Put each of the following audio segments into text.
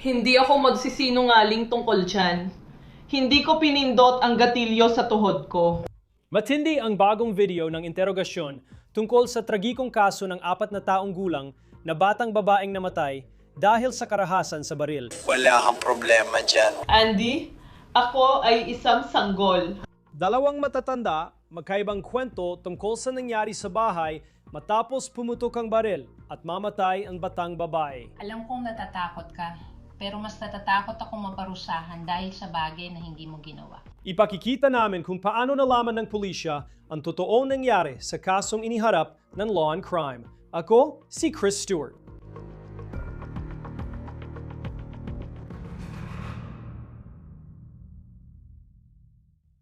Hindi ako magsisinungaling tungkol dyan. Hindi ko pinindot ang gatilyo sa tuhod ko. Matindi ang bagong video ng interogasyon tungkol sa tragikong kaso ng 4 na taong gulang na batang babaeng namatay dahil sa karahasan sa baril. Wala kang problema dyan. Andy, ako ay isang sanggol. Dalawang matatanda, magkaibang kwento tungkol sa nangyari sa bahay matapos pumutok ang baril at mamatay ang batang babae. Alam kong natatakot ka, pero mas natatakot akong maparusahan dahil sa bagay na hindi mo ginawa. Ipakikita namin kung paano nalaman ng pulisya ang totoong nangyari sa kasong iniharap ng Law and Crime. Ako, si Chris Stewart.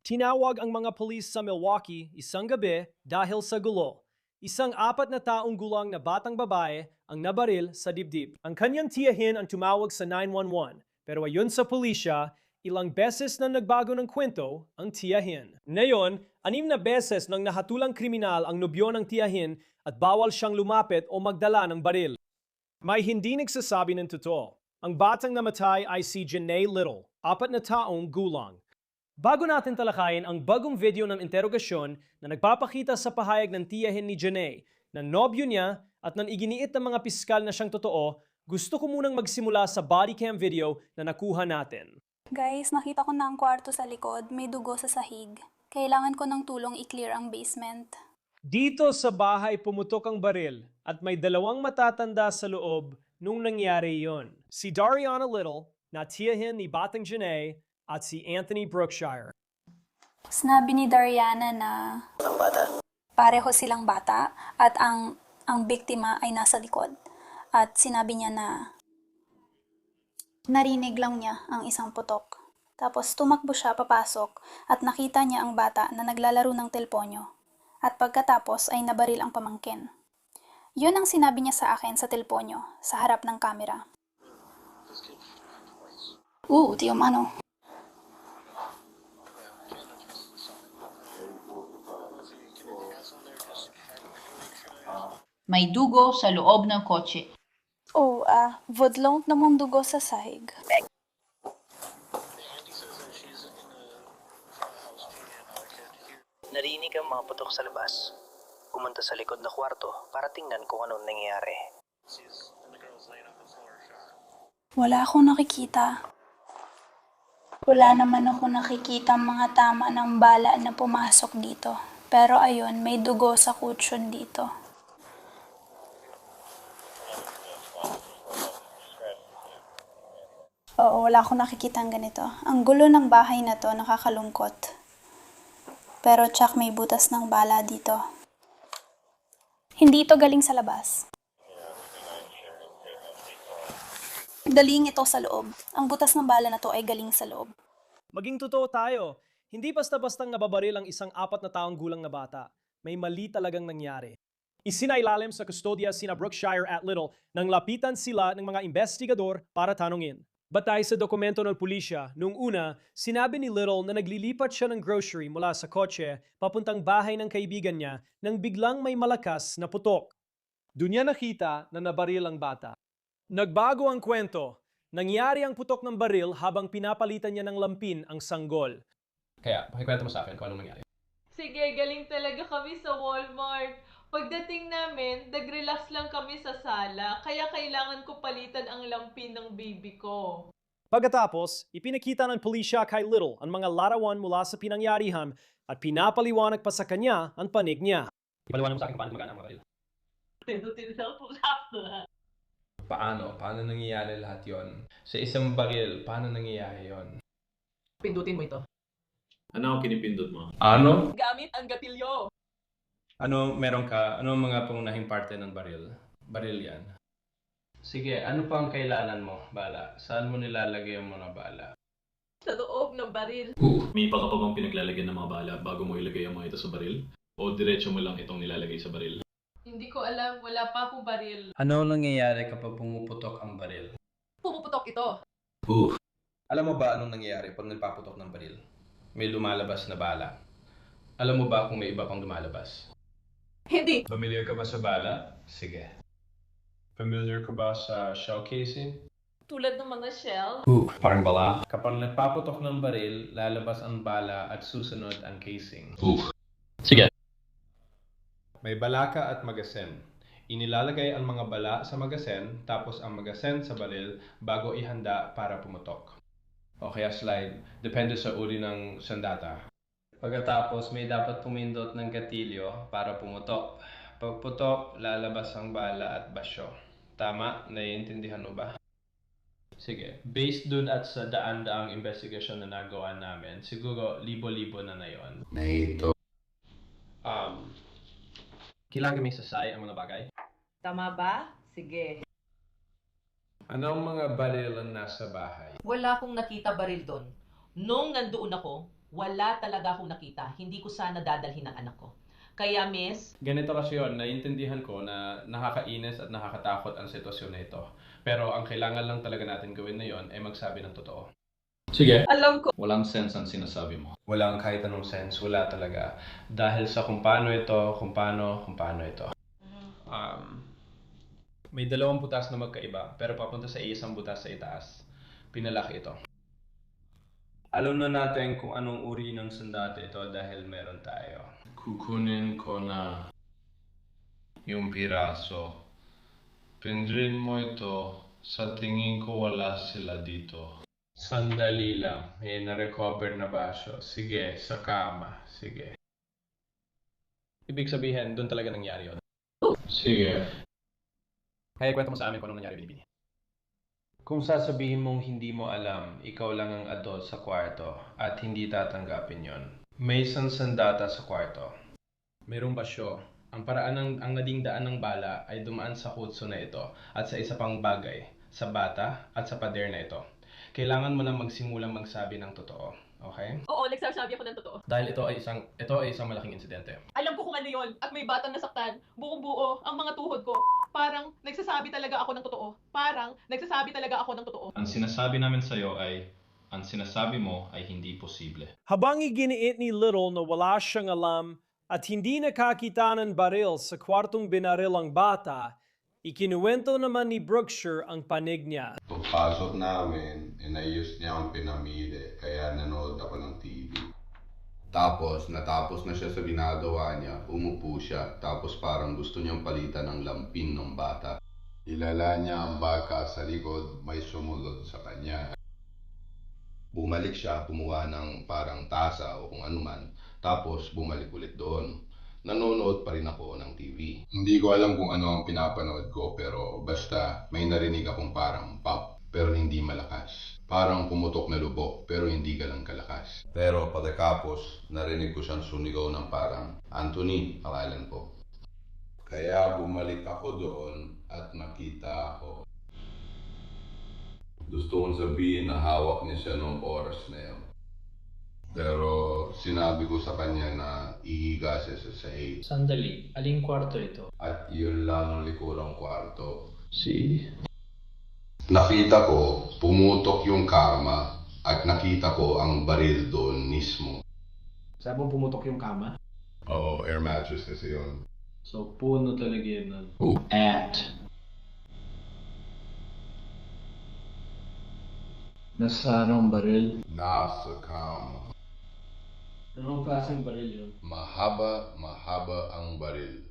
Tinawag ang mga pulis sa Milwaukee isang gabi dahil sa gulo. Isang 4 na taong gulang na batang babae ang nabaril sa dibdib. Ang kanyang tiyahin ang tumawag sa 911, pero ayon sa pulisya, ilang beses na nagbago ng kwento ang tiyahin. Ngayon, 6 na beses nang nahatulang kriminal ang nobyo ng tiyahin at bawal siyang lumapit o magdala ng baril. May hindi nagsasabi ng totoo. Ang batang namatay ay si Janae Little, 4 na taong gulang. Bago natin talakayin ang bagong video ng interogasyon na nagpapakita sa pahayag ng tiyahin ni Janae na nobyo niya at nang iginiit ng mga piskal na siyang totoo, gusto ko munang magsimula sa body cam video na nakuha natin. Guys, nakita ko na ang kwarto sa likod, may dugo sa sahig. Kailangan ko ng tulong i-clear ang basement. Dito sa bahay pumutok ang baril at may 2 matatanda sa loob nung nangyari yon. Si Dariana Little, na tiyahin ni Batang Janae, at si Anthony Brookshire. Sinabi ni Dariana na Ang bata. pareho silang bata at ang biktima ay nasa likod. At sinabi niya na narinig lang niya ang isang putok. Tapos tumakbo siya papasok at nakita niya ang bata na naglalaro ng telponyo. At pagkatapos ay nabaril ang pamangkin. Yun ang sinabi niya sa akin sa telponyo, sa harap ng kamera. Tio Mano. May dugo sa loob ng kotse. Vodlong namang dugo sa sahig. Narinig ang mga putok sa labas. Pumunta sa likod na kwarto para tingnan kung anong nangyayari. Wala akong nakikita. Wala naman ako nakikita mga tama ng bala na pumasok dito. Pero ayun, may dugo sa kutsyon dito. Oo, wala akong nakikita ang ganito. Ang gulo ng bahay na to, nakakalungkot. Pero tsak may butas ng bala dito. Hindi ito galing sa labas. Galing ito sa loob. Ang butas ng bala na to ay galing sa loob. Maging totoo tayo, hindi basta-bastang nababaril ang isang 4 na taong gulang na bata. May mali talagang nangyari. Isinailalim sa kustodya sina Brookshire at Little nang lapitan sila ng mga investigador para tanungin. Batay sa dokumento ng pulisya, noong una, sinabi ni Little na naglilipat siya ng grocery mula sa kotse papuntang bahay ng kaibigan niya nang biglang may malakas na putok. Doon niya nakita na nabaril ang bata. Nagbago ang kwento. Nangyari ang putok ng baril habang pinapalitan niya ng lampin ang sanggol. Kaya, pakikwento mo sa akin kung anong nangyari. Sige, galing talaga kami sa Walmart. Pagdating namin, nag-relax lang kami sa sala, kaya kailangan ko palitan ang lampin ng baby ko. Pagkatapos, ipinakita ng pulisya kay Little ang mga larawan mula sa pinangyarihan at pinapaliwanag pa sa kanya ang panig niya. Ipaliwanag mo sa akin kung paano gumagana ang mga baril. Paano? Paano nangyayari lahat yon? Sa isang baril, paano nangyayari yon? Pindutin mo ito. Ano ang kinipindot mo? Ano? Gamit ang gatilyo. Ano meron ka? Ano ang mga pangunahing parte ng baril? Baril yan. Sige, ano pa ang kailangan mo, bala? Saan mo nilalagay ang mga bala? Sa loob ng baril. May iba ka pa bang pinaglalagyan ng mga bala bago mo ilagay ang mga ito sa baril? O diretso mo lang itong nilalagay sa baril? Hindi ko alam, wala pa akong baril. Ano nangyayari kapag pumuputok ang baril? Pumuputok ito. Alam mo ba anong nangyayari pag nagpaputok ng baril? May lumalabas na bala. Alam mo ba kung may iba pang lumalabas? Hindi. Familiar ka ba sa bala? Sige. Familiar ka ba sa shell casing? Tulad ng mga shell. Parang bala. Kapag nagpaputok ng baril, lalabas ang bala at susunod ang casing. Sige. May balaka at magasen. Inilalagay ang mga bala sa magasen, tapos ang magasen sa baril bago ihanda para pumutok. O kaya slide, depende sa uri ng sandata. Pagkatapos, may dapat pumindot ng gatilyo para pumutok. Pagputok, lalabas ang bala at basyo. Tama? Naiintindihan mo ba? Sige, based dun at sa daan-daang investigasyon na nagawa namin, siguro libo-libo na yon. Nahito. Kailangan may sasay ang mga bagay. Tama ba? Sige. Anong mga baril ang nasa bahay? Wala akong nakita baril doon. Nung nandoon ako, wala talaga akong nakita. Hindi ko sana dadalhin ang anak ko. Kaya miss, Ganito kasi yun, naiintindihan ko na nakakainis at nakakatakot ang sitwasyon na ito. Pero ang kailangan lang talaga natin gawin na yon ay magsabi ng totoo. Sige. Alam ko. Walang sense ang sinasabi mo. Walang kahit anong sense, wala talaga. Dahil sa kung paano ito, kung paano ito. May dalawang butas na magkaiba, pero papunta sa isang butas sa itaas. Pinalaki ito. Alam na natin kung anong uri ng sandata ito dahil meron tayo. Kukunin ko na yung piraso. Pindrin mo ito. Sa tingin ko wala sila dito. Sandali lang, may na-recover na ba siya? Sige, sa kama. Sige. Ibig sabihin, doon talaga nangyari yun. Sige. Kaya kwento mo sa amin kung anong nangyari, Binibini. Kung sasabihin mong hindi mo alam, ikaw lang ang adult sa kwarto at hindi tatanggapin yon. May isang sandata sa kwarto. Mayroong basyo. Ang paraan ang naging daan ng bala ay dumaan sa kutso na ito at sa isa pang bagay, sa bata at sa pader na ito. Kailangan mo lang magsimulang magsabi ng totoo. Okay? Oo, nagsasabi ako ng totoo. Dahil ito ay isang malaking insidente. Alam ko kung ano yun. At may batang nasaktan. Buong-buo ang mga tuhod ko. Parang nagsasabi talaga ako ng totoo. Ang sinasabi namin sa'yo ay, ang sinasabi mo ay hindi posible. Habang iginiit ni Little na wala siyang alam at hindi nakakita ng baril sa kwartong binaril ang bata, ikinuwento naman ni Brookshire ang panig niya. Pagpasok namin, inayos niya ang pinamili, kaya nanood ako ng TV. Tapos, natapos na siya sa ginagawa niya, umupo siya, tapos parang gusto niyang palitan ng lampin ng bata. Ilala niya ang baka sa likod, may sumunod sa kanya. Bumalik siya, kumuha ng parang tasa o kung anuman, tapos bumalik ulit doon. Nanonood pa rin ako ng TV. Hindi ko alam kung ano ang pinapanood ko, pero basta may narinig akong parang pop, pero hindi malakas. Parang pumutok na lubok, pero hindi galang kalakas. Pero pagkatapos, narinig ko siyang sumigaw ng parang, Anthony, pangalan ko. Kaya bumalik ako doon at nakita ako. Gusto kong sabihin na hawak niya siya noong oras na yun. Pero sinabi ko sa kanya na ihiga siya sa sahig. Sandali, aling kwarto ito? At yun lang ang likurang kwarto. Si? Nakita ko, pumutok yung kama at nakita ko ang baril doon mismo. Sabi mo pumutok yung kama? Oo, air mattress kasi yun. So, puno talaga yun nun. At nasaan ang baril? Nasa kama. Anong klaseng baril yun? Mahaba ang baril.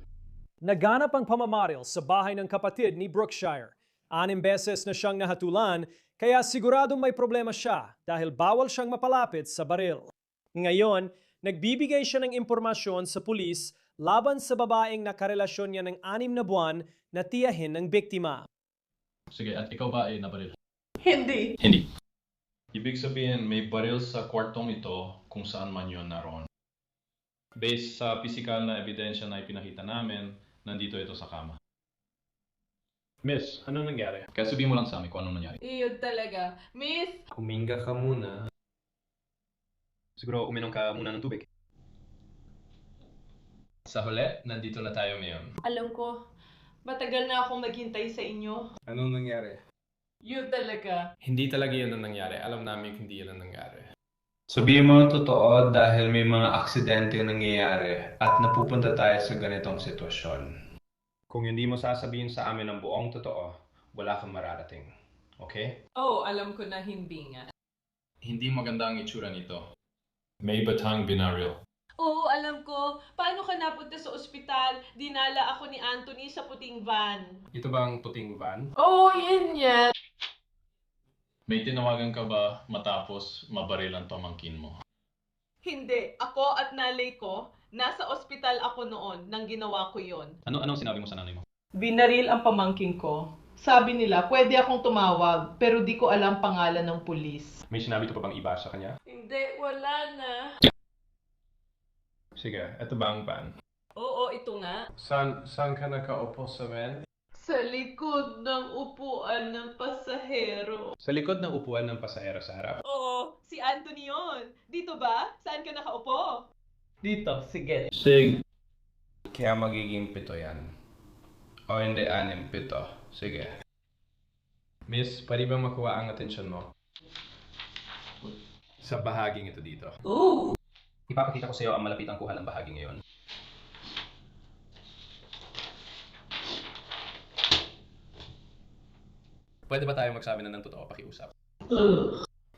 Naganap ang pamamaril sa bahay ng kapatid ni Brookshire. 6 beses na siyang nahatulan, kaya siguradong may problema siya dahil bawal siyang mapalapit sa baril. Ngayon, nagbibigay siya ng impormasyon sa pulis laban sa babaeng nakarelasyon niya ng 6 na buwan na tiyahin ng biktima. Sige, at ikaw ba ay nabaril? Hindi. Hindi. Ibig sabihin, may baril sa kwartong ito kung saan man yun naroon. Based sa pisikal na ebidensya na ipinakita namin, nandito ito sa kama. Miss, ano nangyari? Kaya sabihin mo lang sa amin kung anong nangyari. Iyon talaga. Miss, Huminga ka muna. Siguro uminom ka muna ng tubig. Sa huli, nandito na tayo ngayon. alam ko, matagal na akong naghintay sa inyo. Anong nangyari? Yun talaga. Hindi talaga yun ang nangyari. Alam namin hindi yun ang nangyari. Sabihin mo ang totoo dahil may mga aksidente nangyayari at napupunta tayo sa ganitong sitwasyon. Kung hindi mo sasabihin sa amin ang buong totoo, wala kang mararating. Okay? Oh, alam ko na hindi nga. Hindi maganda ang itsura nito. May batang binaril. Oo, alam ko. Paano ka napunta sa ospital? Dinala ako ni Anthony sa puting van. Ito ba ang puting van? Oo, yun yan. May tinawagan ka ba matapos mabaril ang pamangkin mo? Hindi. Ako at nanay ko, nasa ospital ako noon nang ginawa ko yon. Anong sinabi mo sa nanay mo? Binaril ang pamangkin ko. Sabi nila, pwede akong tumawag, pero di ko alam pangalan ng pulis. May sinabi ka pa bang iba sa kanya? Hindi, wala na. Sige, ito ba ang van? Oo, ito nga. Saan ka nakaupo sa van? Sa likod ng upuan ng pasahero. Sa likod ng upuan ng pasahero sa harap. Oo, si Anthony yon. Dito ba? Saan ka nakaupo? Dito, sige. Sig. Kaya magiging 7 yan. O hindi, 6, 7. Sige. Miss, pwede ba makuha ang atensyon mo? Sa bahaging ito dito. Oo. Ipapakita ko sa iyo ang malapitang kuhalang bahagi ngayon. Pwede ba tayo magsabi na ng totoo, pakiusap?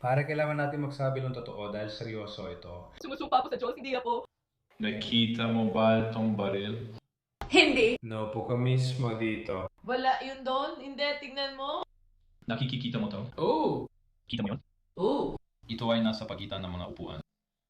Para kailangan natin magsabi ng totoo dahil seryoso ito. Sumusumpa ako sa Diyos, hindi ako. Nakita mo ba itong baril? Hindi. Naupo ka mismo dito. Wala yun doon. Hindi, tignan mo. Nakikita mo to? Oo. Kita mo yun? Oo. Ito ay nasa pagitan ng mga upuan.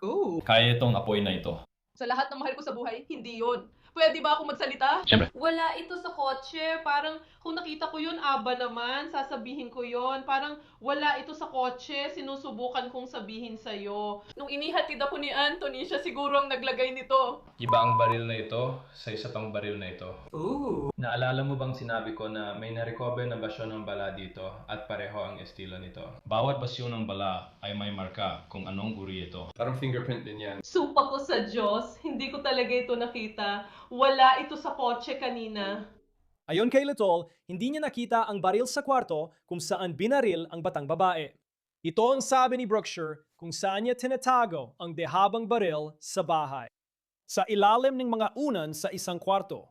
Oo. Kaya itong apoy na ito. Sa lahat ng mahal ko sa buhay, hindi yun. Pwede ba ako magsalita? Siyempre. Wala ito sa kotse. Parang kung nakita ko yun, aba naman, sasabihin ko yun. Parang wala ito sa kotse, sinusubukan kong sabihin sa'yo. Nung inihatid ako ni Anthony, siya siguro ang naglagay nito. Iba ang baril na ito sa isa pang baril na ito. Ooh. Naalala mo bang sinabi ko na may na-recover na basyon ng bala dito at pareho ang estilo nito? Bawat basyon ng bala ay may marka kung anong uri ito. Parang fingerprint din yan. Supa ko sa Diyos, hindi ko talaga ito nakita. Wala ito sa kotse kanina. Ayon kay Litol, hindi niya nakita ang baril sa kwarto kung saan binaril ang batang babae. Ito ang sabi ni Brookshire kung saan niya tinatago ang dehabang baril sa bahay. Sa ilalim ng mga unan sa isang kwarto.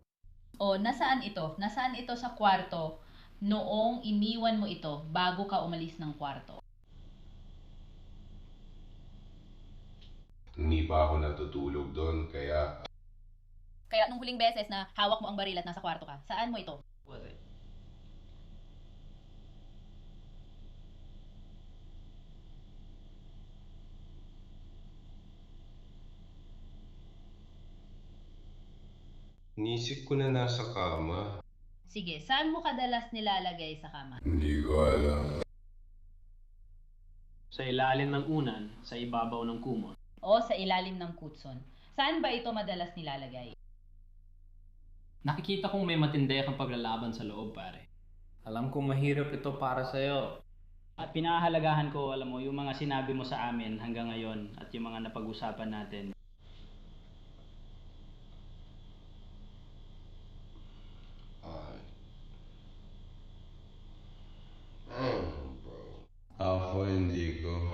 O, nasaan ito? Nasaan ito sa kwarto noong iniwan mo ito bago ka umalis ng kwarto? Hindi pa ako natutulog doon, kaya Kaya nung huling beses na hawak mo ang baril at nasa kwarto ka, saan mo ito? inisip ko na nasa kama. Sige, saan mo kadalas nilalagay sa kama? Hindi ko alam. Sa ilalim ng unan, sa ibabaw ng kumot. O sa ilalim ng kutson. Saan ba ito madalas nilalagay? Nakikita kong may matindi kang paglalaban sa loob, pare. Alam kong mahirap ito para sa'yo. At pinahahalagahan ko, alam mo, yung mga sinabi mo sa amin hanggang ngayon at yung mga napag-usapan natin. Bro. Ako hindi ko.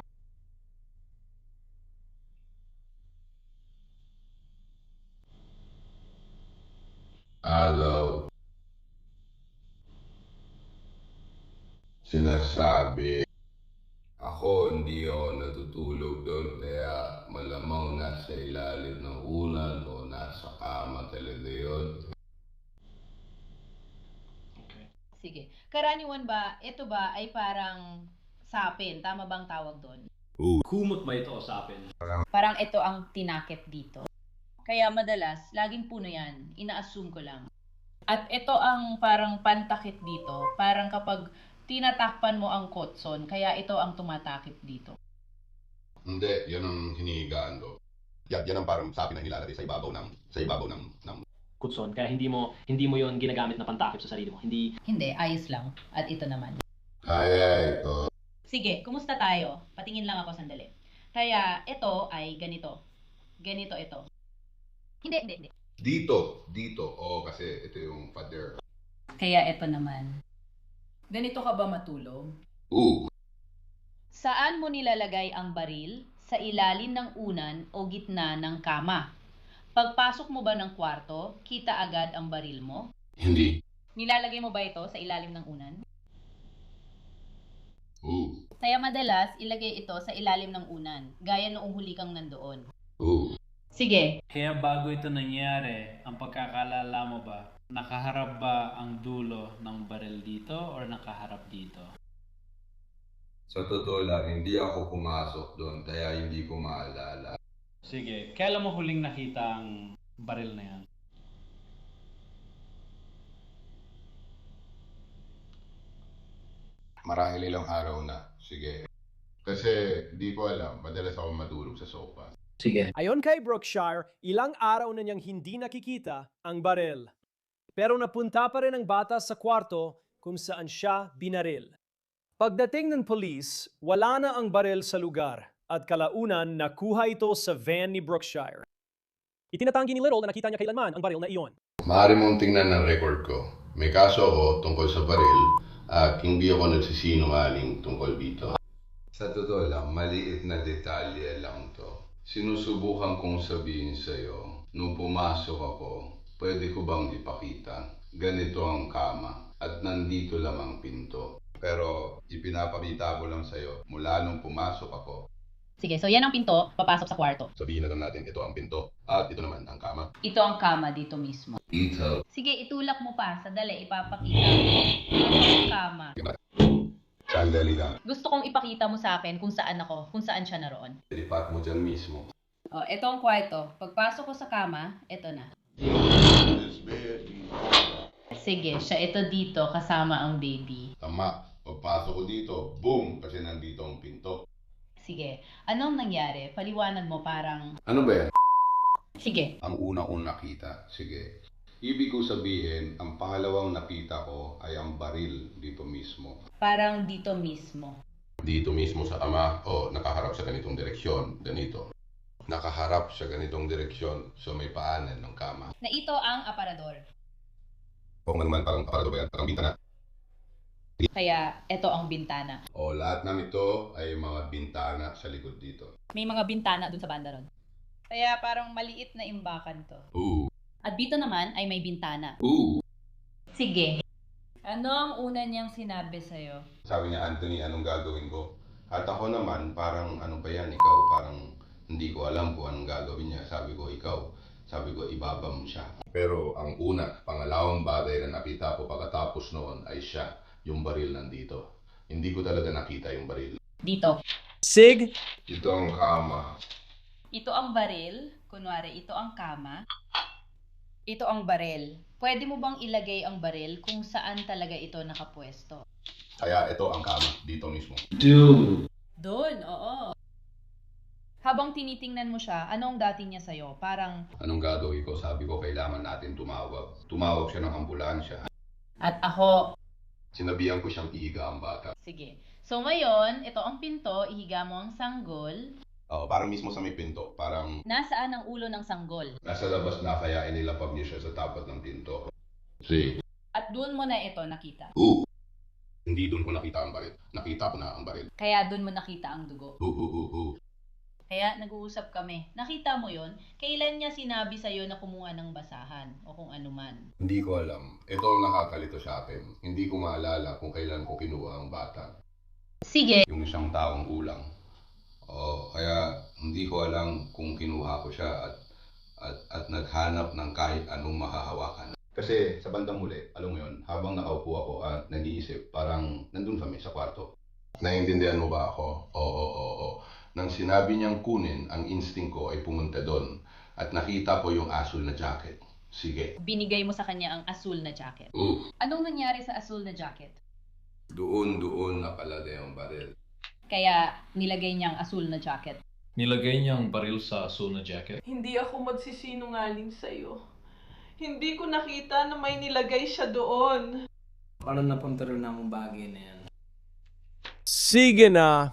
Hello. Sinasabi. Ako hindi ako natutulog doon kaya malamang nasa ilalim ng ulan o nasa kama talaga yun. Sige. Karaniwan ba, ito ba ay parang sapin? Tama bang tawag doon? Kumot ba ito o sapin? Parang ito ang tinakip dito. Kaya madalas, laging puno yan. Ina-assume ko lang. At ito ang parang pantakip dito. Parang kapag tinatakpan mo ang kotson, kaya ito ang tumatakip dito. Hindi, yan ang hinihigaan ko. Yan ang parang sapi na nilalagay sa ibabaw ng Kutson, kaya hindi mo yon ginagamit na pantakip sa sarili mo. Hindi. Hindi, ayos lang. At ito naman. Kaya ito. Sige, kumusta tayo? Patingin lang ako sandali. Kaya ito ay ganito. Ganito ito. Hindi. Dito. Oo, kasi ito yung father. Kaya ito naman. Ganito ka ba matulog? Saan mo nilalagay ang baril? Sa ilalim ng unan o gitna ng kama? Pagpasok mo ba ng kwarto, kita agad ang baril mo? Hindi. Nilalagay mo ba ito sa ilalim ng unan? Oo. Kaya madalas, ilagay ito sa ilalim ng unan, gaya noong huli kang nandoon. Oo. Sige. Kaya bago ito nangyari, ang pagkakalala mo ba, nakaharap ba ang dulo ng baril dito or nakaharap dito? Sa totoo lang, hindi ako pumasok doon, kaya hindi ko maalala. Sige, kailan mo huling nakita ang baril na yan? Marahil ilang araw na. Sige. Kasi di ko alam, madalas ako matulog sa sofa. Sige. Ayon kay Brookshire, ilang araw na niyang hindi nakikita ang baril. Pero napunta pa rin ang bata sa kwarto kung saan siya binaril. Pagdating ng polis, wala na ang baril sa lugar at kalaunan nakuha ito sa van ni Brookshire. Itinatanggi ni Little na nakita niya kailanman ang baril na iyon. Maaari mong tingnan ng record ko. May kaso ako tungkol sa baril at hindi ako nagsisinungaling tungkol dito. Sa totoo lang, maliit na detalye lang to. Sinusubukan kong sabihin sa'yo, nung pumasok ako, pwede ko bang ipakita? Ganito ang kama at nandito lang ang pinto. Pero ipinapakita ko lang sa'yo mula nung pumasok ako. Sige, so yan ang pinto, papasok sa kwarto. Sabihin na lang natin ito ang pinto at ito naman ang kama. Ito ang kama dito mismo. Dito. Sige, itulak mo pa. Sandali, ipapakita ko. Ito ang kama. Sandali lang. Gusto kong ipakita mo sa akin kung saan ako, kung saan siya naroon. Lipat mo dyan mismo. Oh, ito ang kwarto. Pagpasok ko sa kama, ito na. Sige, siya ito dito kasama ang baby. Tama. Pagpasok ko dito, boom! Kasi nandito ang pinto. Sige, anong nangyari? Paliwanag mo parang... Ano ba yan? Sige. Ang una kong nakita. Sige. Ibig ko sabihin, ang pangalawang nakita ko ay ang baril dito mismo. Parang dito mismo. Dito mismo sa kama o nakaharap sa ganitong direksyon. Ganito. Nakaharap sa ganitong direksyon so may paanan ng kama. Na ito ang aparador. Kung naman parang aparador ba yan? Parang bintana. Kaya ito ang bintana. O lahat ng ito ay mga bintana sa likod dito. May mga bintana dun sa banda ron. Kaya parang maliit na imbakan to. Ooh. At dito naman ay may bintana. Ooh. Sige. Ano ang una niyang sinabi sa'yo? Sabi niya, Anthony, anong gagawin ko? At ako naman, parang ano ba yan, ikaw, parang hindi ko alam kung anong gagawin niya. Sabi ko, ikaw. Sabi ko, ibaba mo siya. Pero ang una, pangalawang bagay na nakita ko pagkatapos noon ay siya. Yung baril nandito. Hindi ko talaga nakita yung baril. Dito. Sig, Ito ang kama. Ito ang baril. Kunwari, ito ang kama. Ito ang baril. Pwede mo bang ilagay ang baril kung saan talaga ito nakapwesto? Kaya ito ang kama. Dito mismo. Dude! Doon, oo. Habang tinitingnan mo siya, anong dating niya sa'yo? Parang, Anong gagawin ko? Sabi ko, kailangan natin tumawag. Tumawag siya ng ambulansya. at ako, Sinabihan ko siyang ihiga ang bata. sige. So ngayon, ito ang pinto, ihiga mo ang sanggol. Parang mismo sa may pinto. Parang Nasaan ang ulo ng sanggol? nasa labas na kaya inilapag niya siya sa tapat ng pinto. See? At doon mo na ito nakita. Hindi doon ko nakita ang baril. Nakita ko na ang baril. Kaya doon mo nakita ang dugo. Oo. Kaya nag-uusap kami. Nakita mo yon? Kailan niya sinabi sa'yo na kumuha ng basahan o kung ano man? Hindi ko alam. Ito ang nakakalito sa akin. Hindi ko maalala kung kailan ko kinuha ang bata. Sige. Yung isang taong ulang. Kaya hindi ko alam kung kinuha ko siya at naghanap ng kahit anong makahawakan. Kasi sa bandang huli, alam mo yun, habang nakaupo ako at nag-iisip, parang nandun kami sa kwarto. Naiintindihan mo ba ako? Oo. Nang sinabi niyang kunin, ang instinct ko ay pumunta doon at nakita ko yung asul na jacket. Sige. Binigay mo sa kanya ang asul na jacket. Anong nangyari sa asul na jacket? Doon nakalagay ang baril. Kaya nilagay niya ang asul na jacket. Nilagay niya ang baril sa asul na jacket. Hindi ako magsisinungaling sa'yo. Hindi ko nakita na may nilagay siya doon. Paano napunta rin ang bagay na yan? sige na.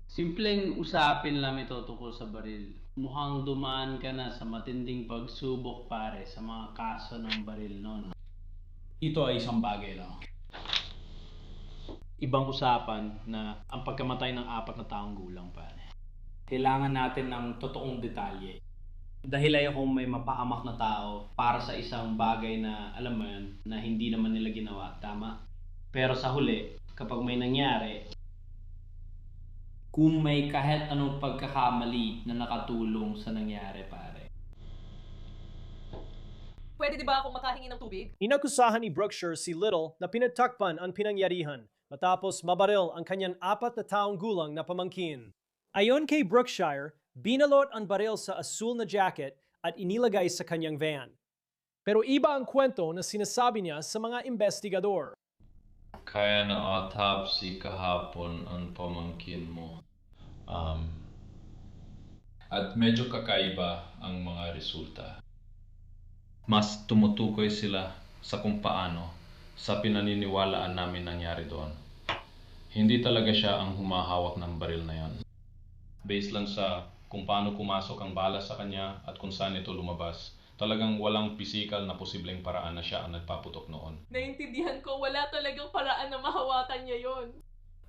Simpleng usapin lang ito tungkol sa baril. Mukhang dumaan ka na sa matinding pagsubok pare sa mga kaso ng baril noon. Ito ay isang bagay lang. Ibang usapan na ang pagkamatay ng 4 na taong gulang pare. Kailangan natin ng totoong detalye. Dahil ayokong may mapahamak na tao para sa isang bagay na, alam mo yun, na hindi naman nila ginawa. Tama? Pero sa huli, kapag may nangyari, kung may kahit anong pagkakamali na nakatulong sa nangyari, pare. Pwede di ba akong makahingi ng tubig? Inakusahan ni Brookshire si Little na pinagtakpan ang pinangyarihan matapos mabaril ang kanyang 4 na taong gulang na pamangkin. Ayon kay Brookshire, binalot ang baril sa asul na jacket at inilagay sa kanyang van. Pero iba ang kwento na sinasabi niya sa mga investigador. Kaya na autopsy kahapon ang pamangkin mo. At medyo kakaiba ang mga resulta. Mas tumutukoy sila sa kung paano sa pinaniniwalaan namin nangyari doon. Hindi talaga siya ang humahawak ng baril na yon. Based lang sa kung paano pumasok ang bala sa kanya at kung saan ito lumabas, talagang walang pisikal na posibleng paraan na siya ang nagpaputok noon. Naintindihan ko, wala talagang paraan na mahawakan niya yon.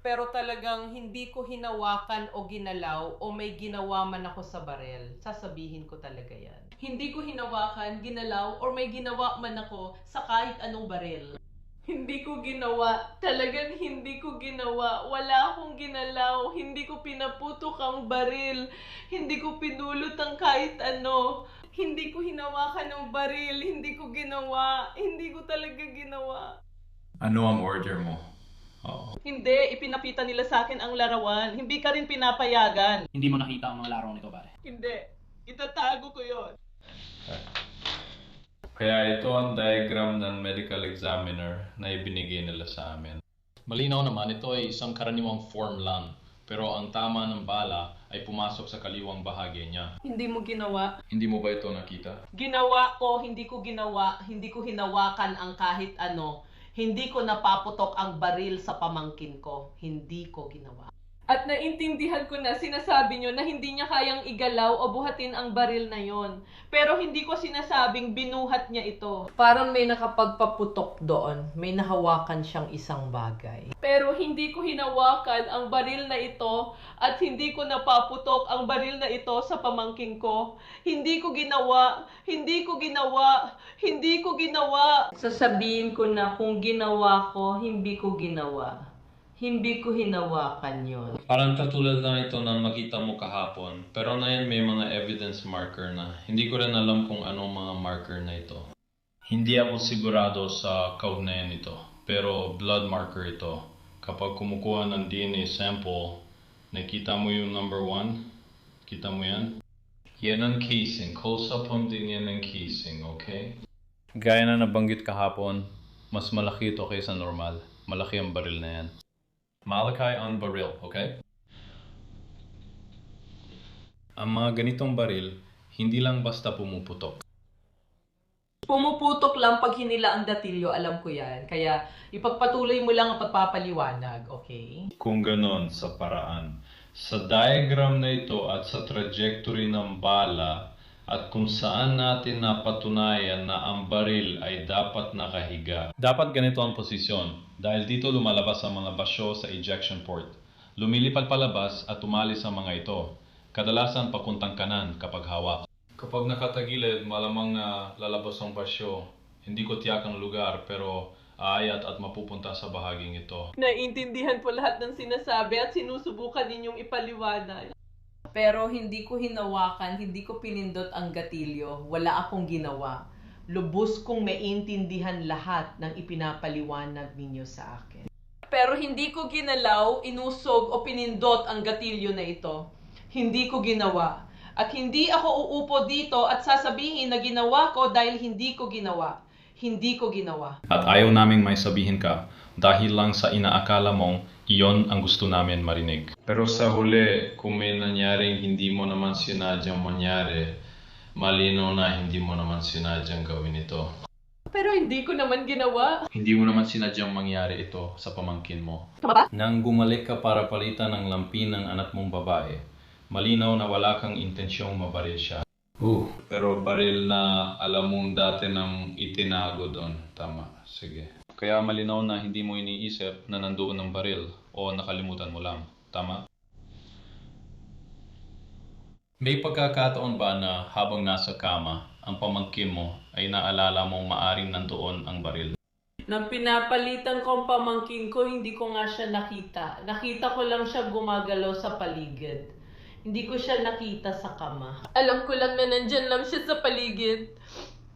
Pero talagang hindi ko hinawakan o ginalaw o may ginawa man ako sa barel. Sasabihin ko talaga yan. Hindi ko hinawakan, ginalaw, or may ginawa man ako sa kahit anong barel. Hindi ko ginawa. Talagang hindi ko ginawa. Wala akong ginalaw. Hindi ko pinaputok ang baril. Hindi ko pinulot ang kahit ano. Hindi ko hinawakan ng baril. Hindi ko ginawa. Hindi ko talaga ginawa. Ano ang order mo? Hindi, ipinapita nila sa akin ang larawan. Hindi ka rin pinapayagan. Hindi mo nakita ang mga larawan nito, pare. Hindi. Itatago ko yon. Kaya ito ang diagram ng medical examiner na ibinigay nila sa amin. Malinaw naman, ito ay isang karaniwang form lang. Pero ang tama ng bala ay pumasok sa kaliwang bahagi niya. Hindi mo ginawa. Hindi mo ba ito nakita? Ginawa ko, hindi ko ginawa. Hindi ko hinawakan ang kahit ano. Hindi ko napaputok ang baril sa pamangkin ko. Hindi ko ginawa. At naintindihan ko na sinasabi nyo na hindi niya kayang igalaw o buhatin ang baril na yon. Pero hindi ko sinasabing binuhat niya ito. Parang may nakapagpaputok doon. May nahawakan siyang isang bagay. Pero hindi ko hinawakan ang baril na ito at hindi ko napaputok ang baril na ito sa pamangkin ko. Hindi ko ginawa. Hindi ko ginawa. Hindi ko ginawa. Sasabihin ko na kung ginawa ko, hindi ko ginawa. Hindi ko hinawakan yon. Parang katulad lang ito na makita mo kahapon. Pero ngayon may mga evidence marker na. Hindi ko rin alam kung anong mga marker na ito. Hindi ako sigurado sa kaugnayan nito. Pero blood marker ito. Kapag kumukuha ng DNA sample, nakita mo yung number 1? Kita mo yan? Yan ang casing. Close up home din yan ang casing, okay? Gaya na nabanggit kahapon, mas malaki ito kaysa normal. Malaki ang baril na yan. Malaki on baril, okay? Ang mga ganitong baril, hindi lang basta pumuputok. Pumuputok lang pag hinila ang gatilyo, alam ko yan. Kaya ipagpatuloy mo lang ang pagpapaliwanag, okay? Kung ganon sa paraan. Sa diagram na ito at sa trajectory ng bala at kung saan natin napatunayan na ang baril ay dapat nakahiga. Dapat ganito ang posisyon dahil dito lumalabas ang mga basyo sa ejection port. Lumilipad palabas at umalis ang mga ito. Kadalasan papuntang kanan kapag hawak. Kapag nakatagilid, malamang na lalabas ang basyo. Hindi ko tiyak ang lugar pero aayat at mapupunta sa bahaging ito. Naiintindihan po lahat ng sinasabi at sinusubukan ninyong ipaliwanag. Pero hindi ko hinawakan, hindi ko pinindot ang gatilyo. Wala akong ginawa. Lubos kong maintindihan lahat ng ipinapaliwanag ninyo sa akin. Pero hindi ko ginalaw, inusog o pinindot ang gatilyo na ito. Hindi ko ginawa. At hindi ako uupo dito at sasabihin na ginawa ko dahil hindi ko ginawa. Hindi ko ginawa. At ayaw naming may sabihin ka dahil lang sa inaakala mong iyon ang gusto namin marinig. Pero sa huli, kung may nangyaring hindi mo naman sinadyang mangyari, malinaw na hindi mo naman sinadyang gawin ito. Pero hindi ko naman ginawa. Hindi mo naman sinadyang mangyari ito sa pamangkin mo. Tama ba? Nang bumalik ka para palitan ng lampin ng anak mong babae, malinaw na wala kang intensyong mabaril siya. Pero baril na alam mong dati nang itinago doon. Tama, sige. Kaya malinaw na hindi mo iniisip na nandoon ang baril o nakalimutan mo lang. Tama? May pagkakataon ba na habang nasa kama, ang pamangkin mo ay naalala mong maaring nandoon ang baril? Nang pinapalitan ko ang pamangkin ko, hindi ko nga siya nakita. Nakita ko lang siya gumagalaw sa paligid. Hindi ko siya nakita sa kama. Alam ko lang na nandyan lang siya sa paligid.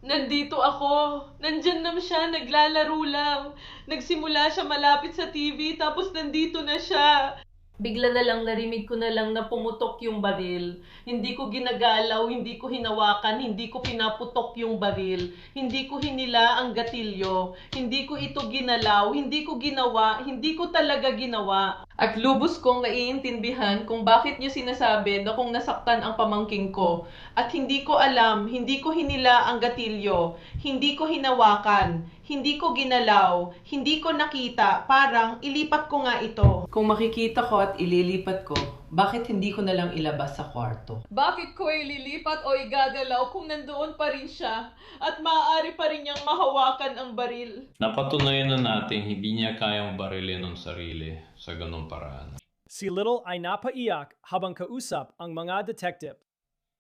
Nandito ako. Nandyan lang siya, naglalaro lang. Nagsimula siya malapit sa TV, tapos nandito na siya. Bigla na lang narinig ko na lang na pumutok yung baril. Hindi ko ginagalaw, hindi ko hinawakan, hindi ko pinaputok yung baril. Hindi ko hinila ang gatilyo. Hindi ko ito ginalaw, hindi ko ginawa, hindi ko talaga ginawa. At lubos kong naiintindihan kung bakit niyo sinasabi na kung nasaktan ang pamangking ko. At hindi ko alam, hindi ko hinila ang gatilyo, hindi ko hinawakan, hindi ko ginalaw, hindi ko nakita, parang ilipat ko nga ito. Kung makikita ko at ililipat ko, bakit hindi ko na lang ilabas sa kwarto? Bakit ko ililipat o igagalaw kung nandoon pa rin siya at maaari pa rin niyang mahawakan ang baril? Napatunayan na natin hindi niya kayang barilin ng sarili sa ganung paraan. Si Little ay napaiyak habang kausap ang mga detective.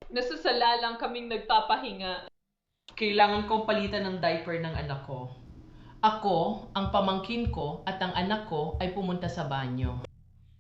Nasasala lang kaming nagpapahinga. Kailangan kong palitan ng diaper ng anak ko. Ako, ang pamangkin ko at ang anak ko ay pumunta sa banyo.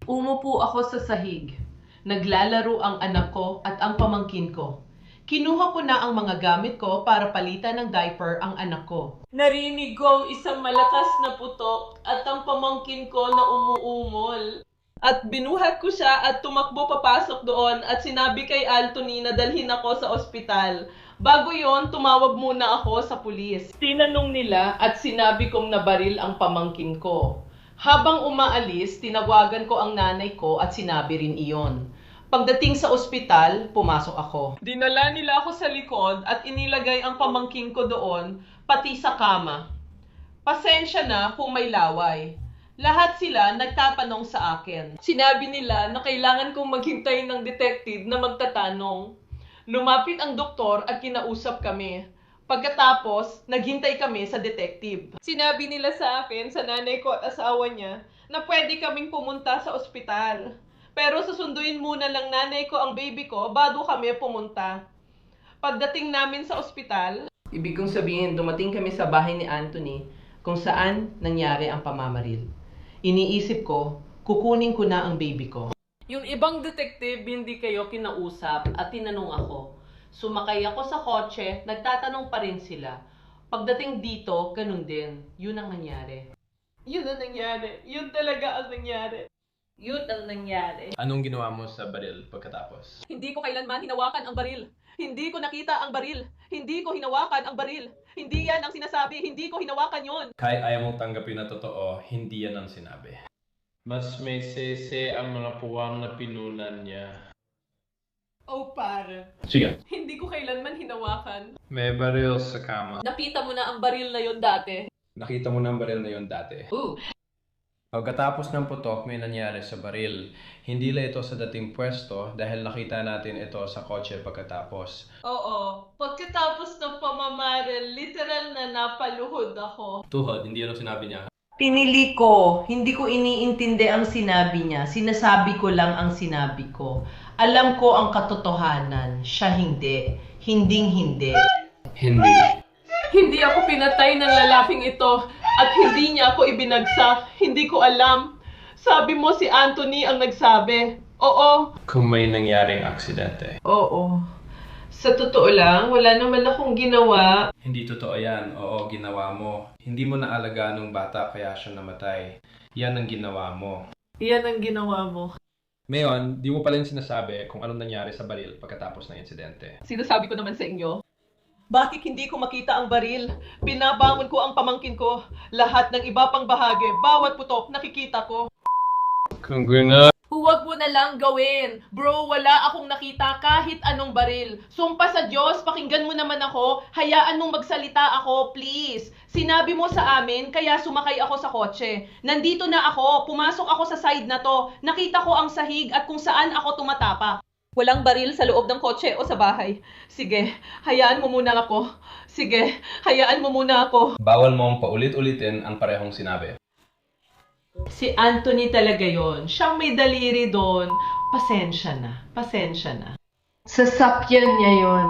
Umupo ako sa sahig. Naglalaro ang anak ko at ang pamangkin ko. Kinuha ko na ang mga gamit ko para palitan ng diaper ang anak ko. Narinig ko ang isang malakas na putok at ang pamangkin ko na umuumol. At binuhat ko siya at tumakbo papasok doon at sinabi kay Anthony na dalhin ako sa ospital. Bago yon, tumawag muna ako sa pulis. Tinanong nila at sinabi kong nabaril ang pamangkin ko. Habang umaalis, tinawagan ko ang nanay ko at sinabi rin iyon. Pagdating sa ospital, pumasok ako. Dinala nila ako sa likod at inilagay ang pamangkin ko doon, pati sa kama. Pasensya na kung may laway. Lahat sila nagtatanong sa akin. Sinabi nila na kailangan kong maghintay ng detective na magtatanong. Lumapit ang doktor at kinausap kami. Pagkatapos, naghintay kami sa detective. Sinabi nila sa akin, sa nanay ko at asawa niya, na pwede kaming pumunta sa ospital. Pero susunduin muna lang nanay ko ang baby ko bago kami pumunta. Pagdating namin sa ospital, ibig kong sabihin, dumating kami sa bahay ni Anthony kung saan nangyari ang pamamaril. Iniisip ko, kukunin ko na ang baby ko. Yung ibang detective, hindi kayo kinausap at tinanong ako. Sumakay ako sa kotse, nagtatanong pa rin sila. Pagdating dito, ganun din. Yun ang nangyari. Yun ang nangyari. Yun talaga ang nangyari. Yun ang nangyari. Anong ginawa mo sa baril pagkatapos? Hindi ko kailanman hinawakan ang baril. Hindi ko nakita ang baril. Hindi ko hinawakan ang baril. Hindi yan ang sinasabi. Hindi ko hinawakan yon. Kahit ayaw mong tanggapin na totoo, hindi yan ang sinabi. Mas may sese ang mga puwang na pinunan niya. Oh, pare. Sige. Hindi ko kailanman hinawakan. May baril sa kama. Nakita mo na ang baril na yon dati. Nakita mo na ang baril na yon dati. Pagkatapos ng putok, may nangyari sa baril. Hindi lang ito sa dating pwesto dahil nakita natin ito sa kotse pagkatapos. Oo. Pagkatapos ng pamamaril, literal na napaluhod ako. Tuhod, hindi yan ang sinabi niya. Pinili ko. Hindi ko iniintindi ang sinabi niya. Sinasabi ko lang ang sinabi ko. Alam ko ang katotohanan. Siya hindi. Hinding-hindi. Hindi. Hindi ako pinatay ng lalaking ito at hindi niya ako ibinagsak. Hindi ko alam. Sabi mo si Anthony ang nagsabi. Oo. Kung may nangyaring aksidente. Oo. Sa totoo lang, wala naman akong ginawa. Hindi totoo yan. Oo, ginawa mo. Hindi mo naalagaan ng bata kaya siya namatay. Yan ang ginawa mo. Yan ang ginawa mo. Ngayon, di mo pala yung sinasabi kung anong nangyari sa baril pagkatapos ng insidente. Sinasabi ko naman sa inyo. Bakit hindi ko makita ang baril? Binabangon ko ang pamangkin ko. Lahat ng iba pang bahagi, bawat putok, nakikita ko. Kung gano'n. Huwag mo na lang gawin. Bro, wala akong nakita kahit anong baril. Sumpa sa Diyos, pakinggan mo naman ako. Hayaan mong magsalita ako, please. Sinabi mo sa amin, kaya sumakay ako sa kotse. Nandito na ako, pumasok ako sa side na to. Nakita ko ang sahig at kung saan ako tumatapa. Walang baril sa loob ng kotse o sa bahay. Sige, hayaan mo muna ako. Sige, hayaan mo muna ako. Bawal mong paulit-ulitin ang parehong sinabi. Si Anthony talaga yon. Siyang may daliri doon. Pasensya na. Pasensya na. Sasakyan niya yon.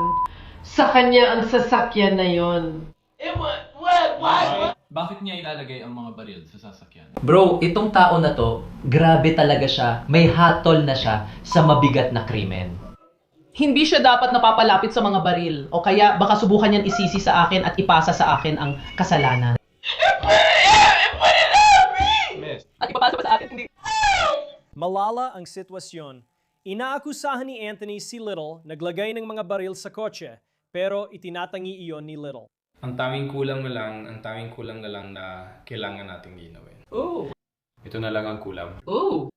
Sa kanya ang sasakyan na yon. What? Bakit niya ilalagay ang mga baril sa sasakyan? Bro, itong tao na to, grabe talaga siya. May hatol na siya sa mabigat na krimen. Hindi siya dapat napapalapit sa mga baril. O kaya baka subukan niyan isisi sa akin at ipasa sa akin ang kasalanan. At ipapasa pa sa akin, hindi. Malala ang sitwasyon. Inaakusahan ni Anthony si Little naglagay ng mga baril sa kotse, pero itinatangi iyon ni Little. Ang tanging kulang na lang na kailangan nating ginawin. Oh. Ito na lang ang kulang. Oh.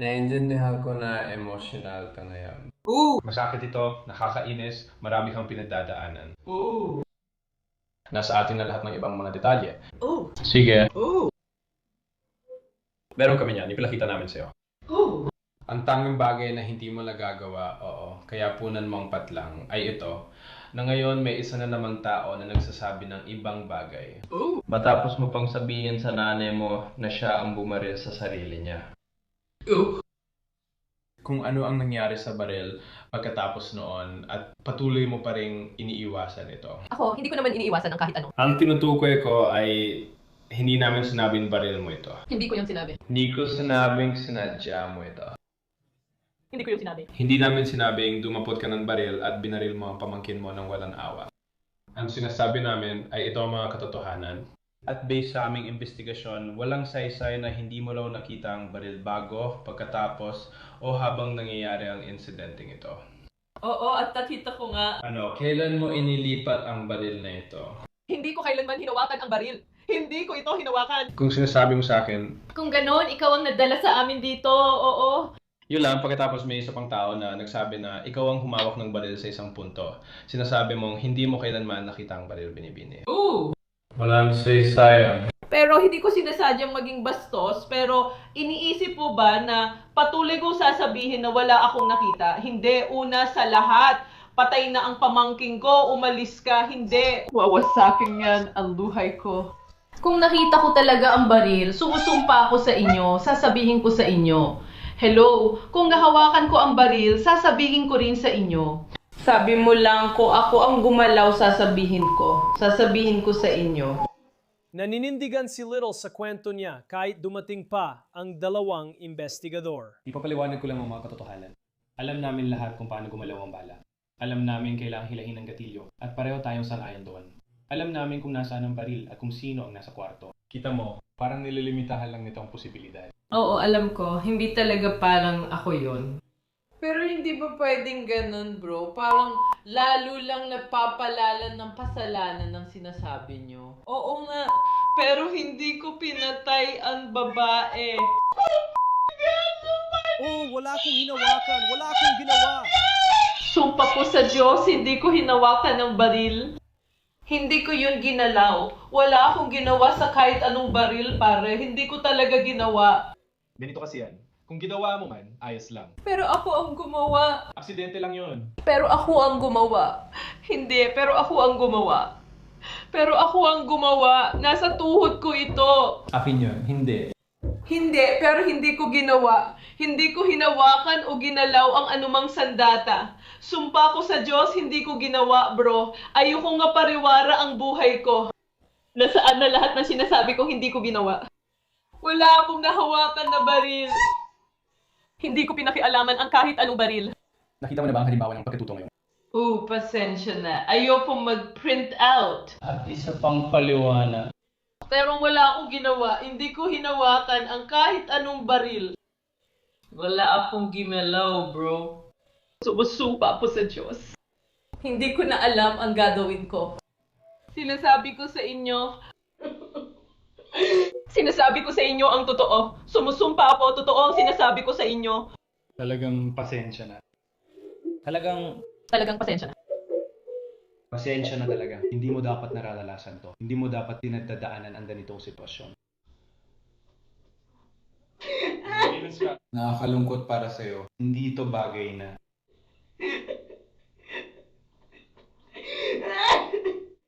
Naiintindihan ko na emotional ka ngayon. Masakit ito, nakakainis, marami kang pinagdadaanan. Nasa atin na lahat ng ibang mga detalye. Sige. Meron kami niyan, ipilakita namin sa'yo. Ang tanging bagay na hindi mo nagagawa, kaya punan mong patlang, ay ito, na ngayon may isa na namang tao na nagsasabi ng ibang bagay. Matapos mo pang sabihin sa nanay mo na siya ang bumaril sa sarili niya. Kung ano ang nangyari sa baril pagkatapos noon at patuloy mo pa rin iniiwasan ito. Ako, hindi ko naman iniiwasan ang kahit ano. Ang tinutukoy ko ay hindi namin sinabing baril mo ito. Hindi ko yung sinabi. Hindi ko sinabing sinadya mo ito. Hindi ko yung sinabi. Hindi namin sinabing dumapot ka ng baril at binaril mo ang pamangkin mo ng walang awa. Ang sinasabi namin ay ito ang mga katotohanan. At based sa aming investigasyon, walang saysay na hindi mo raw nakita ang baril bago, pagkatapos, o habang nangyayari ang insidenteng ito. Oo, at nakita ko nga. Kailan mo inilipat ang baril na ito? Hindi ko kailanman hinawakan ang baril. Hindi ko ito hinawakan. Kung sinasabi mo sa akin, Kung ganon, ikaw ang nadala sa amin dito. Oo. yun lang, pagkatapos may isa pang tao na nagsabi na ikaw ang humawak ng baril sa isang punto. Sinasabi mong hindi mo kailanman nakita ang baril binibini. Walang saysay. Pero hindi ko sinasadyang maging bastos, pero iniisip mo ba na patuloy kong sasabihin na wala akong nakita? Hindi, una sa lahat, patay na ang pamangking ko, umalis ka, hindi. Wawasakin yan ang luhay ko. Kung nakita ko talaga ang baril, sumusumpa ako sa inyo, sasabihin ko sa inyo. Hello, kung nahawakan ko ang baril, sasabihin ko rin sa inyo. Sabi mo lang ko ako ang gumalaw, sasabihin ko. Sasabihin ko sa inyo. Naninindigan si Little sa kwento niya kahit dumating pa ang dalawang investigador. Ipapaliwanag ko lang ang mga katotohanan. Alam namin lahat kung paano gumalaw ang bala. Alam namin kailangang hilahin ang gatilyo at pareho tayong sang-ayon doon. Alam namin kung nasaan ang baril at kung sino ang nasa kwarto. Kita mo, parang nililimitahan lang nito ang posibilidad. Oo, alam ko. Hindi talaga parang ako yon. Pero hindi ba pwedeng ganun, bro? Parang lalo lang napapalalan ng kasalanan ng sinasabi nyo. Oo nga, pero hindi ko pinatay ang babae. Wala akong hinawakan. Wala akong ginawa. Sumpa ko sa Diyos, hindi ko hinawakan ng baril. Hindi ko yun ginalaw. Wala akong ginawa sa kahit anong baril, pare. Hindi ko talaga ginawa. Ganito kasi yan. Kung ginawa mo man, ayos lang. Pero ako ang gumawa. Aksidente lang yun. Pero ako ang gumawa. Hindi, pero ako ang gumawa. Pero ako ang gumawa. Nasa tuhod ko ito. Akin yun, hindi. Hindi, pero hindi ko ginawa. Hindi ko hinawakan o ginalaw ang anumang sandata. Sumpa ko sa Diyos, hindi ko ginawa, bro. Ayoko nga pariwara ang buhay ko. Nasaan na lahat ng sinasabi ko hindi ko ginawa? Wala akong nahawakan na baril. Hindi ko pinakialaman ang kahit anong baril. Nakita mo na ba ang halimbawa ng pagkatuto ngayon? Pasensya na. Ayoko mag-print out. At isa pang paliwanag. Pero wala akong ginawa. Hindi ko hinawakan ang kahit anong baril. Wala akong gimalaw, bro. Sumusumpa ako sa Diyos. Hindi ko na alam ang gagawin ko. Sinasabi ko sa inyo ang totoo. Sumusumpa ako, totoo ang sinasabi ko sa inyo. Talagang pasensya na. Talagang pasensya na. Pasensya na talaga. Hindi mo dapat nararanasan to. Hindi mo dapat dinadadaanan ang ganitong sitwasyon. Nakakalungkot para sa'yo. Hindi ito bagay na.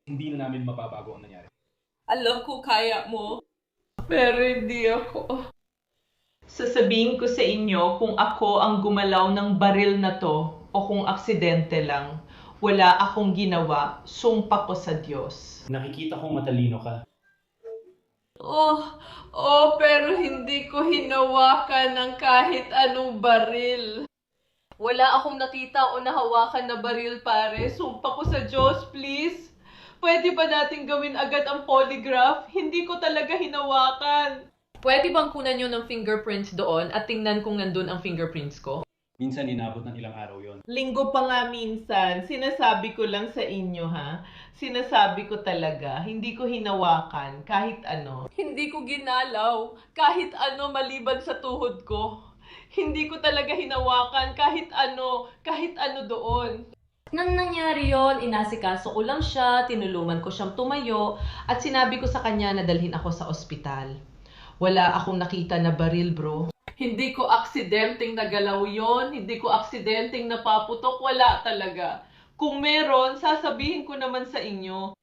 Hindi na namin mababago ang nangyari. Alam ko kaya mo. Pero hindi ako. Sasabihin ko sa inyo kung ako ang gumalaw ng baril na to o kung aksidente lang. Wala akong ginawa. Sumpa ko sa Diyos. Nakikita kong matalino ka. Pero hindi ko hinawakan ng kahit anong baril. Wala akong nakita o nahawakan na baril, pare. Sumpa ko sa Diyos, please. Pwede ba natin gawin agad ang polygraph? Hindi ko talaga hinawakan. Pwede bang kunan nyo ng fingerprints doon at tingnan kung nandun ang fingerprints ko? Minsan inabot ng ilang araw yon. Linggo pa nga minsan. Sinasabi ko lang sa inyo, ha? Sinasabi ko talaga, hindi ko hinawakan kahit ano. Hindi ko ginalaw kahit ano maliban sa tuhod ko. Hindi ko talaga hinawakan kahit ano doon. Nang nangyari yon, inasikaso ko lang siya, tinulungan ko siyang tumayo, at sinabi ko sa kanya na dalhin ako sa ospital. Wala akong nakita na baril, bro. Hindi ko aksidenteng nagalaw yon, hindi ko aksidenteng napaputok, wala talaga. Kung meron, sasabihin ko naman sa inyo.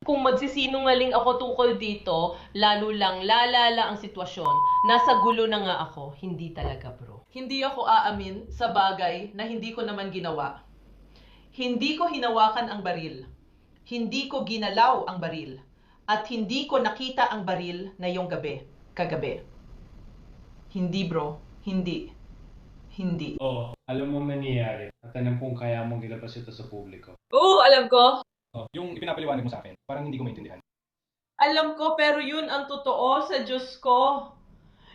Kung magsisinungaling ako tungkol dito, lalo lang lalala ang sitwasyon. Nasa gulo na nga ako, hindi talaga, bro. Hindi ako aamin sa bagay na hindi ko naman ginawa. Hindi ko hinawakan ang baril. Hindi ko ginalaw ang baril. At hindi ko nakita ang baril na yung kagabi. Hindi, bro. Hindi. Alam mo mangyayari. At alam kung kaya mong ilabas ito sa publiko. Oo, alam ko. Yung ipinapaliwanag mo sa akin, parang hindi ko maintindihan. Alam ko, pero yun ang totoo sa Diyos ko.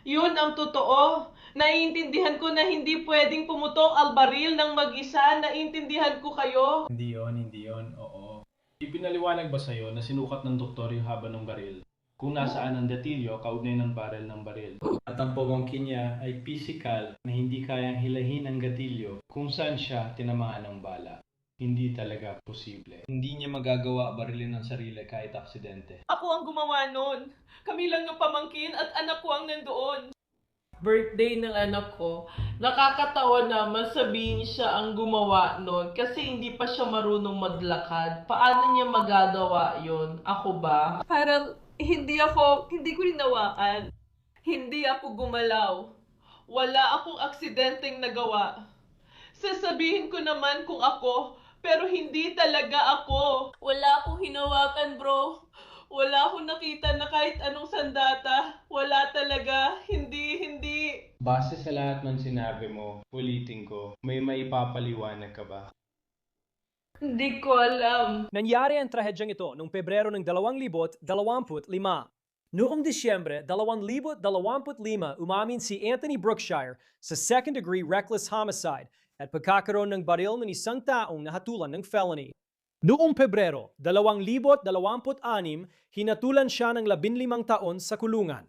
Yun ang totoo. Naiintindihan ko na hindi pwedeng pumutok ang baril ng mag-isa. Naiintindihan ko kayo. Hindi yon, oo. Ipinaliwanag ba sa'yo na sinukat ng doktor yung haba ng baril? Kung nasaan ang datilyo, kaugnay ng baril ng baril. At ang pagwangkin niya ay physical na hindi kayang hilahin ang gatilyo kung saan siya tinamaan ng bala. Hindi talaga posible. Hindi niya magagawa barilin ng sarili kahit aksidente. Ako ang gumawa nun. Kami lang yung pamangkin at anak ko ang nandoon. Birthday ng anak ko. Nakakatawa naman sabihin siya ang gumawa nun kasi hindi pa siya marunong maglakad. Paano niya magagawa yun? Ako ba? Parang hindi ko hinawakan. Hindi ako gumalaw. Wala akong aksidenteng nagawa. Sasabihin ko naman kung ako, pero hindi talaga ako. Wala akong hinawakan, bro. Wala akong nakita na kahit anong sandata. Wala talaga. Hindi. Base sa lahat ng sinabi mo, ulitin ko, may maipapaliwanag ka ba? Hindi ko alam. Nangyari ang trahedyang ito noong Pebrero ng 2025. Noong Disyembre 2025, umamin si Anthony Brookshire sa second-degree reckless homicide at pagkakaroon ng baril ng isang taong nahatulan ng felony. Noong Pebrero 2026, hinatulan siya ng 15 taon sa kulungan.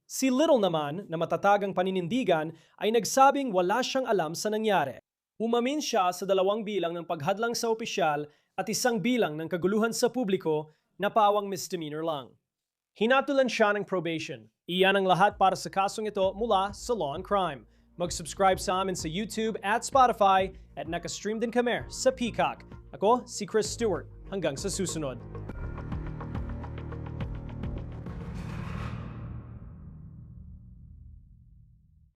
Si Little naman, na matatagang paninindigan, ay nagsabing wala siyang alam sa nangyari. Umamin siya sa 2 bilang ng paghadlang sa opisyal at 1 bilang ng kaguluhan sa publiko na pawang misdemeanor lang. Hinatulan siya ng probation. Iyan ang lahat para sa kasong ito mula sa Law and Crime. Mag-subscribe sa amin sa YouTube at Spotify at nakastream din kami sa Peacock. Ako si Chris Stewart. Hanggang sa susunod.